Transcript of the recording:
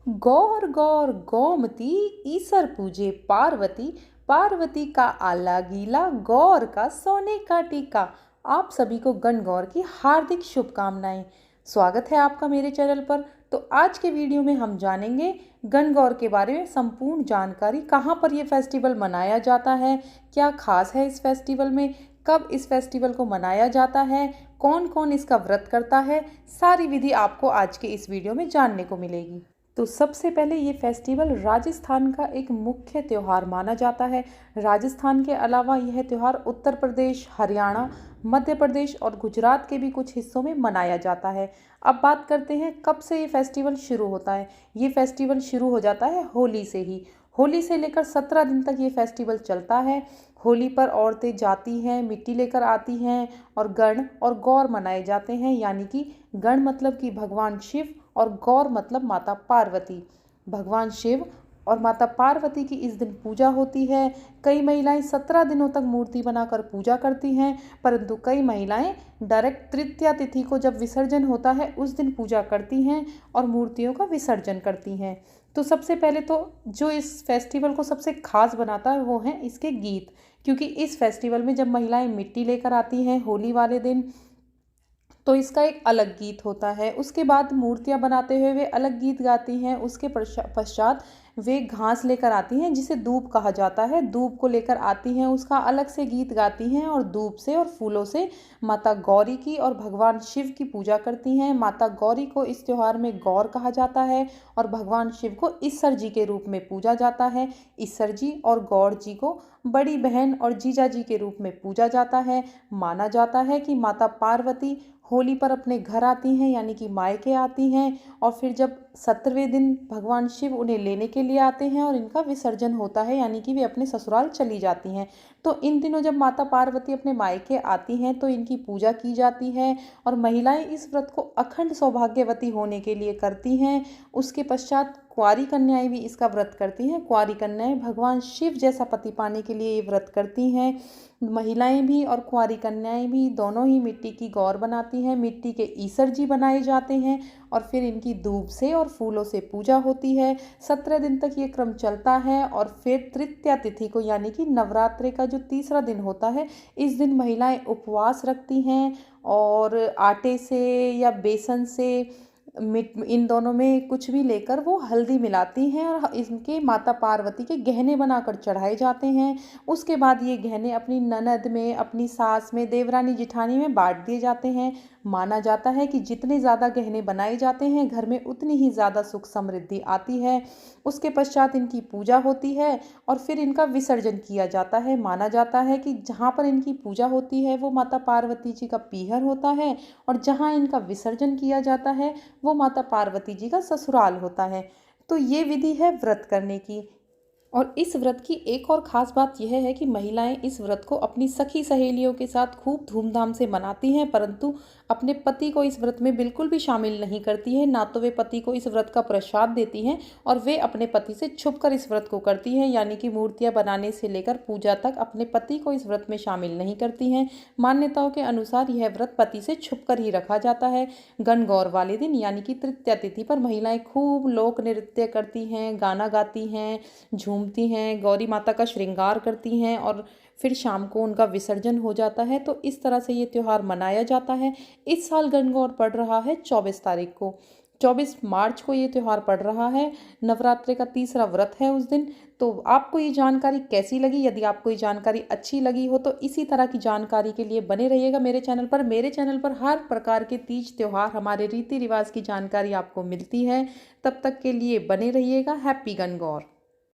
गौर गौर गोमती, ईसर पूजे पार्वती, पार्वती का आला गीला, गौर का सोने का टीका। आप सभी को गणगौर की हार्दिक शुभकामनाएं। स्वागत है आपका मेरे चैनल पर। तो आज के वीडियो में हम जानेंगे गणगौर के बारे में संपूर्ण जानकारी। कहाँ पर ये फेस्टिवल मनाया जाता है, क्या खास है इस फेस्टिवल में, कब इस फेस्टिवल को मनाया जाता है, कौन कौन इसका व्रत करता है, सारी विधि आपको आज के इस वीडियो में जानने को मिलेगी। तो सबसे पहले ये फेस्टिवल राजस्थान का एक मुख्य त्यौहार माना जाता है। राजस्थान के अलावा यह त्यौहार उत्तर प्रदेश, हरियाणा, मध्य प्रदेश और गुजरात के भी कुछ हिस्सों में मनाया जाता है। अब बात करते हैं कब से ये फेस्टिवल शुरू होता है। ये फेस्टिवल शुरू हो जाता है होली से ही। होली से लेकर 17 दिन तक ये फेस्टिवल चलता है। होली पर औरतें जाती हैं, मिट्टी लेकर आती हैं और गण और गौर मनाए जाते हैं। यानी कि गण मतलब कि भगवान शिव और गौर मतलब माता पार्वती। भगवान शिव और माता पार्वती की इस दिन पूजा होती है। कई महिलाएं 17 दिनों तक मूर्ति बनाकर पूजा करती हैं, परंतु कई महिलाएं डायरेक्ट तृतीया तिथि को जब विसर्जन होता है उस दिन पूजा करती हैं और मूर्तियों का विसर्जन करती हैं। तो सबसे पहले तो जो इस फेस्टिवल को सबसे खास बनाता है वो हैं इसके गीत। क्योंकि इस फेस्टिवल में जब महिलाएं मिट्टी लेकर आती हैं होली वाले दिन, तो इसका एक अलग गीत होता है। उसके बाद मूर्तियां बनाते हुए वे अलग गीत गाती हैं। उसके पश्चात वे घास लेकर आती हैं जिसे दूब कहा जाता है। दूब को लेकर आती हैं, उसका अलग से गीत गाती हैं और दूब से और फूलों से माता गौरी की और भगवान शिव की पूजा करती हैं। माता गौरी को इस त्योहार में गौर कहा जाता है और भगवान शिव को ईसर जी के रूप में पूजा जाता है। ईसर जी और गौर जी को बड़ी बहन और जीजा जी के रूप में पूजा जाता है। माना जाता है कि माता पार्वती होली पर अपने घर आती हैं, यानी कि मायके आती हैं, और फिर जब 17वें दिन भगवान शिव उन्हें लेने के लिए आते हैं और इनका विसर्जन होता है, यानी कि वे अपने ससुराल चली जाती हैं। तो इन दिनों जब माता पार्वती अपने मायके आती हैं तो इनकी पूजा की जाती है और महिलाएं इस व्रत को अखंड सौभाग्यवती होने के लिए करती हैं। उसके पश्चात कुंवारी कन्याएं भी इसका व्रत करती हैं। कुंवारी कन्याएं भगवान शिव जैसा पति पाने के लिए ये व्रत करती हैं। महिलाएं भी और कुंवारी कन्याएं भी दोनों ही मिट्टी की गौर बनाती हैं। मिट्टी के ईसर जी बनाए जाते हैं और फिर इनकी धूप से और फूलों से पूजा होती है। 17 दिन तक ये क्रम चलता है और फिर तृतीया तिथि को, यानी कि नवरात्रि का जो तीसरा दिन होता है, इस दिन महिलाएं उपवास रखती हैं और आटे से या बेसन से इन दोनों में कुछ भी लेकर वो हल्दी मिलाती हैं और इनके माता पार्वती के गहने बनाकर चढ़ाए जाते हैं। उसके बाद ये गहने अपनी ननद में, अपनी सास में, देवरानी जिठानी में बांट दिए जाते हैं। माना जाता है कि जितने ज़्यादा गहने बनाए जाते हैं घर में उतनी ही ज़्यादा सुख समृद्धि आती है। उसके पश्चात इनकी पूजा होती है और फिर इनका विसर्जन किया जाता है। माना जाता है कि जहाँ पर इनकी पूजा होती है वो माता पार्वती जी का पीहर होता है और जहाँ इनका विसर्जन किया जाता है वो माता पार्वती जी का ससुराल होता है। तो ये विधि है व्रत करने की। और इस व्रत की एक और ख़ास बात यह है कि महिलाएं इस व्रत को अपनी सखी सहेलियों के साथ खूब धूमधाम से मनाती हैं, परंतु अपने पति को इस व्रत में बिल्कुल भी शामिल नहीं करती हैं। ना तो वे पति को इस व्रत का प्रसाद देती हैं और वे अपने पति से छुपकर इस व्रत को करती हैं, यानी कि मूर्तियां बनाने से लेकर पूजा तक अपने पति को इस व्रत में शामिल नहीं करती हैं। मान्यताओं के अनुसार यह व्रत पति से छुपकर ही रखा जाता है। गणगौर वाले दिन, यानी कि तृतीया तिथि पर, महिलाएं खूब लोक नृत्य करती हैं, गाना गाती हैं, घूमती हैं, गौरी माता का श्रृंगार करती हैं और फिर शाम को उनका विसर्जन हो जाता है। तो इस तरह से ये त्यौहार मनाया जाता है। इस साल गणगौर पड़ रहा है 24 तारीख को, 24 मार्च को ये त्यौहार पड़ रहा है। नवरात्रि का तीसरा व्रत है उस दिन। तो आपको ये जानकारी कैसी लगी? यदि आपको ये जानकारी अच्छी लगी हो तो इसी तरह की जानकारी के लिए बने रहिएगा मेरे चैनल पर। मेरे चैनल पर हर प्रकार के तीज त्यौहार, हमारे रीति रिवाज की जानकारी आपको मिलती है। तब तक के लिए बने रहिएगा। हैप्पी गणगौर।